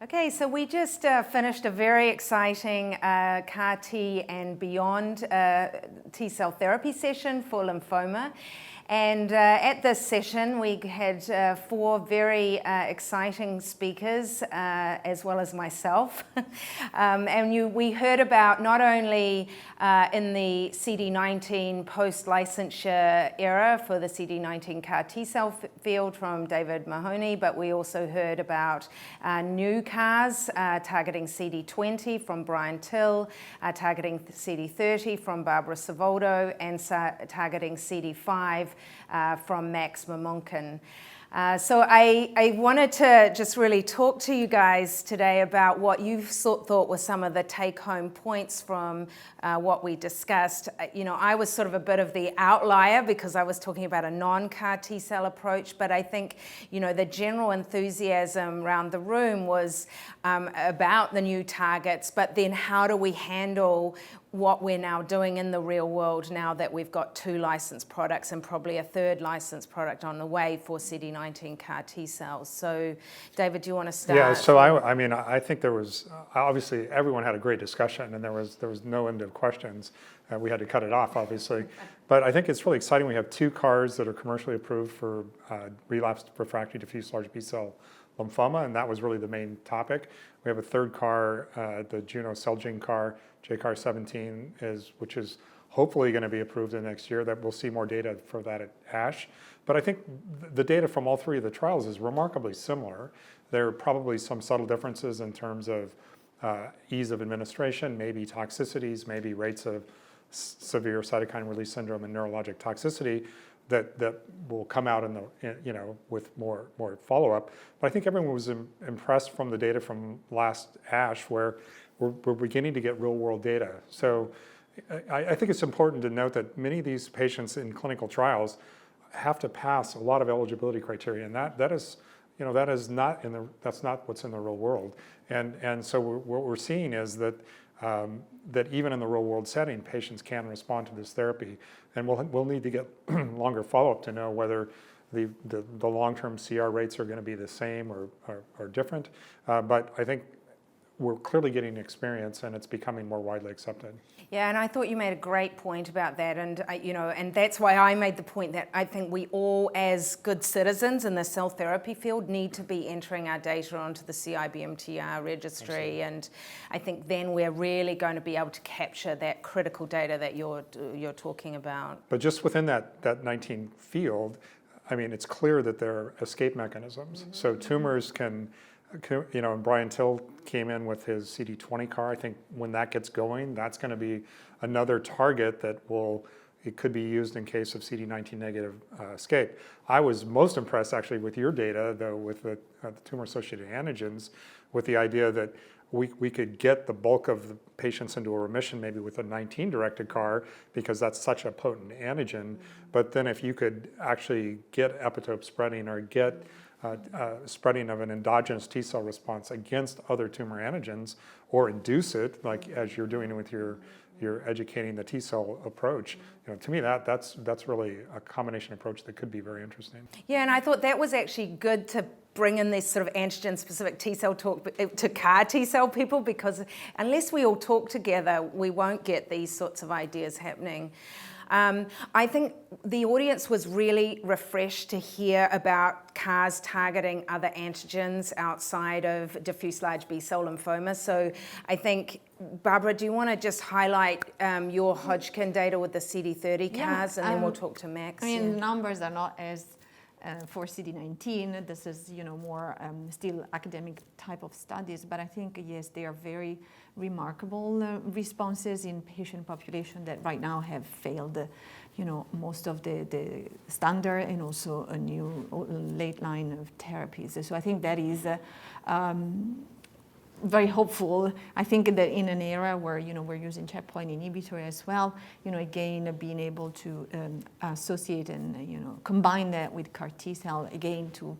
Okay, so we just finished a very exciting CAR T and beyond T-cell therapy session for lymphoma. And at this session, we had 4 very exciting speakers, as well as myself. We heard about not only in the CD19 post-licensure era for the CD19 CAR T-cell field from David Maloney, but we also heard about new CARs targeting CD20 from Brian Till, targeting CD30 from Barbara Savoldo, and targeting CD5 from Maksim Mamonkin. So I wanted to just really talk to you guys today about what you thought were some of the take-home points from what we discussed. I was sort of a bit of the outlier because I was talking about a non-CAR T-cell approach, but I think, the general enthusiasm around the room was about the new targets, but then how do we handle what we're now doing in the real world now that we've got 2 licensed products and probably a 3rd licensed product on the way for CD19 CAR T cells. So, David, do you want to start? Yeah, so I think there was, obviously everyone had a great discussion and there was no end of questions. We had to cut it off, obviously. But I think it's really exciting. We have 2 CARs that are commercially approved for relapsed refractory diffuse large B-cell lymphoma, and that was really the main topic. We have a 3rd CAR, the Juno Celgene CAR, JCAR17, which is hopefully going to be approved in the next year. That we'll see more data for that at ASH. But I think the data from all 3 of the trials is remarkably similar. There are probably some subtle differences in terms of ease of administration, maybe toxicities, maybe rates of severe cytokine release syndrome and neurologic toxicity that will come out with more follow-up. But I think everyone was impressed from the data from last ASH, where we're beginning to get real-world data. So I think it's important to note that many of these patients in clinical trials have to pass a lot of eligibility criteria, and that's not what's in the real world. And so what we're seeing is that even in the real-world setting, patients can respond to this therapy, and we'll need to get longer follow-up to know whether the long-term CR rates are going to be the same or different. But I think we're clearly getting experience, and it's becoming more widely accepted. Yeah, and I thought you made a great point about that, and and that's why I made the point that I think we all, as good citizens in the cell therapy field, need to be entering our data onto the CIBMTR registry. Absolutely. And I think then we're really going to be able to capture that critical data that you're talking about. But just within that 19 field, it's clear that there are escape mechanisms. Mm-hmm. So tumors can. Brian Till came in with his CD20 CAR. I think when that gets going, that's going to be another target that it could be used in case of CD19 negative escape. I was most impressed actually with your data, though, with the tumor-associated antigens, with the idea that we could get the bulk of the patients into a remission maybe with a 19-directed CAR, because that's such a potent antigen. Mm-hmm. But then if you could actually get epitope spreading or get spreading of an endogenous T-cell response against other tumor antigens, or induce it, like as you're doing with your educating the T-cell approach. To me, that's really a combination approach that could be very interesting. Yeah, and I thought that was actually good to bring in this sort of antigen-specific T-cell talk to CAR T-cell people, because unless we all talk together, we won't get these sorts of ideas happening. I think the audience was really refreshed to hear about CARs targeting other antigens outside of diffuse large B-cell lymphoma. So I think, Barbara, do you want to just highlight your Hodgkin data with the CD30 CARs, and then we'll talk to Max? The numbers are not as for CD19. This is more still academic type of studies, but I think yes, they are very remarkable responses in patient population that right now have failed most of the standard and also a new late line of therapies. So I think that is very hopeful. I think that in an era where we're using checkpoint inhibitor as well, again being able to associate and combine that with CAR T cell again to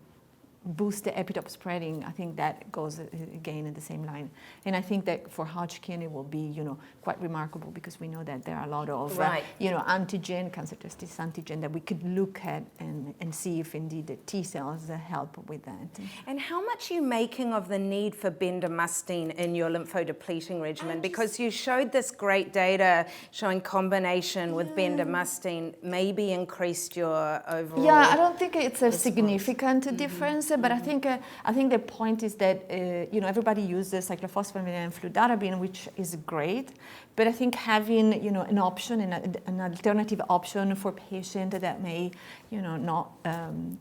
boost the epitope spreading, I think that goes again in the same line. And I think that for Hodgkin it will be, quite remarkable because we know that there are a lot of, antigen, cancer testis antigen that we could look at and see if indeed the T cells help with that. And how much are you making of the need for bendamustine in your lymphodepleting regimen? Because you showed this great data showing combination with bendamustine maybe increased your overall. Yeah, I don't think it's a significant difference. But I think the point is that everybody uses cyclophosphamide and fludarabine, which is great. But I think having an option, an alternative option for patients that may not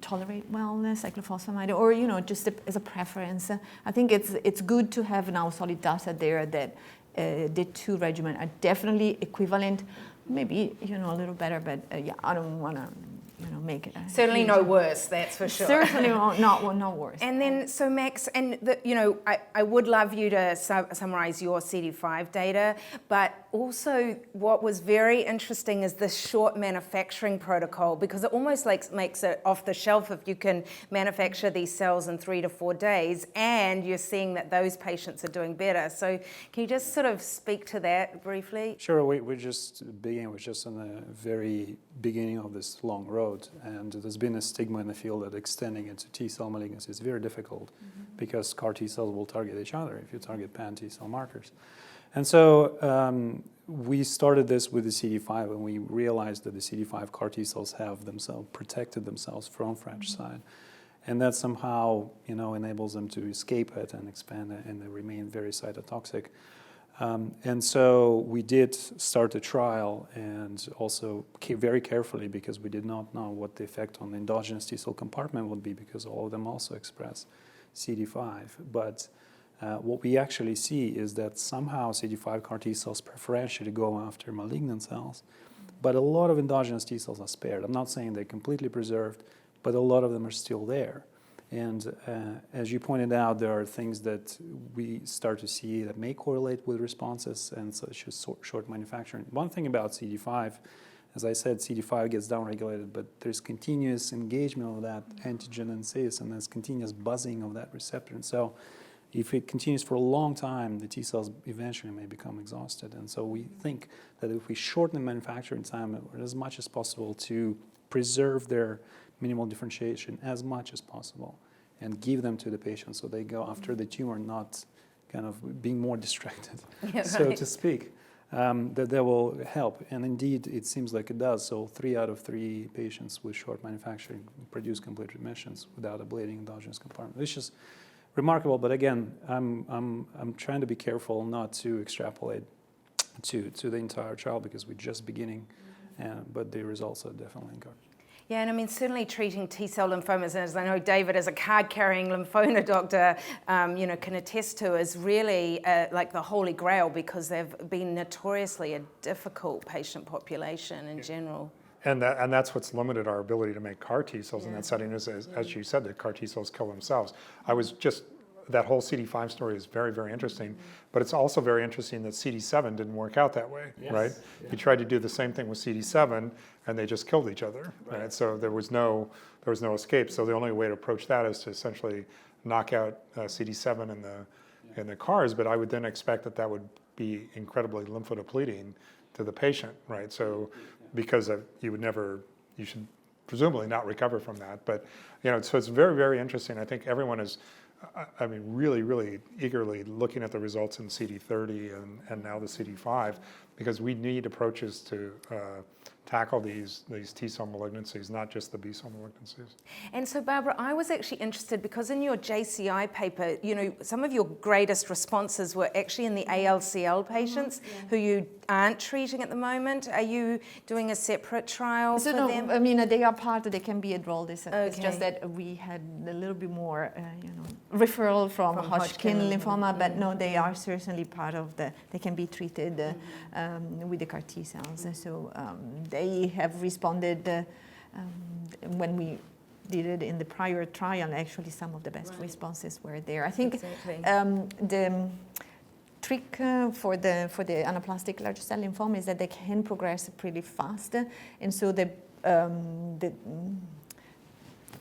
tolerate well cyclophosphamide, or just as a preference, I think it's good to have now solid data there that the two regimens are definitely equivalent. Maybe a little better, but I don't want to. Make it certainly no worse, that's for sure. Certainly not worse. And then, so Max, and I would love you to summarize your CD5 data, but also what was very interesting is this short manufacturing protocol, because it almost makes it off the shelf if you can manufacture these cells in 3 to 4 days, and you're seeing that those patients are doing better. So can you just sort of speak to that briefly? Sure, we're just on the very beginning of this long road, and there's been a stigma in the field that extending it to T-cell malignancy is very difficult because CAR T-cells will target each other if you target pan-T-cell markers. And so we started this with the CD5, and we realized that the CD5 CAR T-cells have themselves protected themselves from fratricide, and that somehow enables them to escape it and expand it, and they remain very cytotoxic. And so we did start a trial, and also very carefully, because we did not know what the effect on the endogenous T-cell compartment would be, because all of them also express CD5. But what we actually see is that somehow CD5 CAR T-cells preferentially go after malignant cells, but a lot of endogenous T-cells are spared. I'm not saying they're completely preserved, but a lot of them are still there. And as you pointed out, there are things that we start to see that may correlate with responses, and such as short manufacturing. One thing about CD5, as I said, CD5 gets downregulated, but there's continuous engagement of that antigen and cis, and there's continuous buzzing of that receptor. And so if it continues for a long time, the T cells eventually may become exhausted. And so we think that if we shorten the manufacturing time as much as possible to preserve their minimal differentiation as much as possible and give them to the patient so they go after the tumor, not kind of being more distracted, so to speak, that will help. And indeed, it seems like it does. So 3 out of 3 patients with short manufacturing produce complete remissions without ablating endogenous compartment, which is remarkable. But again, I'm trying to be careful not to extrapolate to the entire trial, because we're just beginning, but the results are definitely encouraging. Yeah, and I mean, certainly treating T-cell lymphomas, and as I know David, as a card-carrying lymphoma doctor, can attest to, is really like the holy grail, because they've been notoriously a difficult patient population in general. And that's what's limited our ability to make CAR T-cells in that setting, is, as you said, that CAR T-cells kill themselves. That whole CD5 story is very, very interesting, but it's also very interesting that CD7 didn't work out that way, right? Yeah. You tried to do the same thing with CD7, and they just killed each other, right? So there was no escape. So the only way to approach that is to essentially knock out CD7 in the CARs, but I would then expect that would be incredibly lymphodepleting to the patient, right? So because you should presumably not recover from that, but so it's very, very interesting. I think everyone is, really, really eagerly looking at the results in CD30 and now the CD5, because we need approaches to tackle these T-cell malignancies, not just the B-cell malignancies. And so, Barbara, I was actually interested, because in your JCI paper, some of your greatest responses were actually in the ALCL patients who you aren't treating at the moment. Are you doing a separate trial for them? I mean, they are they can be enrolled. It's just that we had a little bit more, referral from Hodgkin lymphoma, but no, they are certainly part of they can be treated with the CAR T cells. So they have responded when we did it in the prior trial. Actually, some of the best responses were there. I think the trick for the anaplastic large cell lymphoma is that they can progress pretty fast, and so the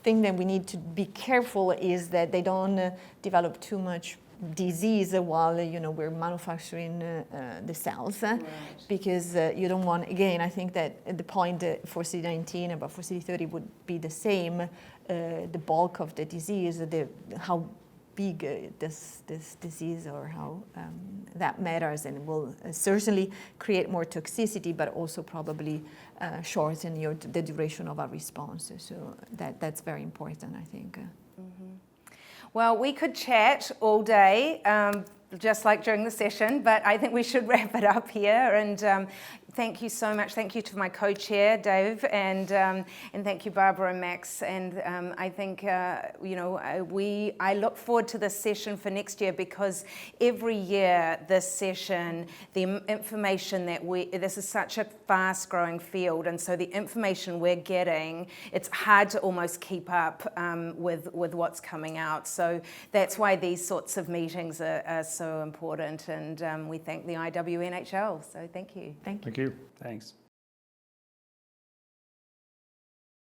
thing that we need to be careful is that they don't develop too much disease while we're manufacturing the cells, because you don't want, again, I think that the point for CD19 but for CD30 would be the same. The bulk of the disease, how big this disease or how that matters, and will certainly create more toxicity, but also probably shorten the duration of our response. So that's very important, I think. Well, we could chat all day, just like during the session, but I think we should wrap it up here. And thank you so much. Thank you to my co-chair, Dave, and thank you, Barbara and Max. And I think, I look forward to this session for next year, because every year this session, the information that this is such a fast-growing field, and so the information we're getting, it's hard to almost keep up with what's coming out. So that's why these sorts of meetings are so important, and we thank the IWNHL. So thank you. Thank you. Thank you. Thanks.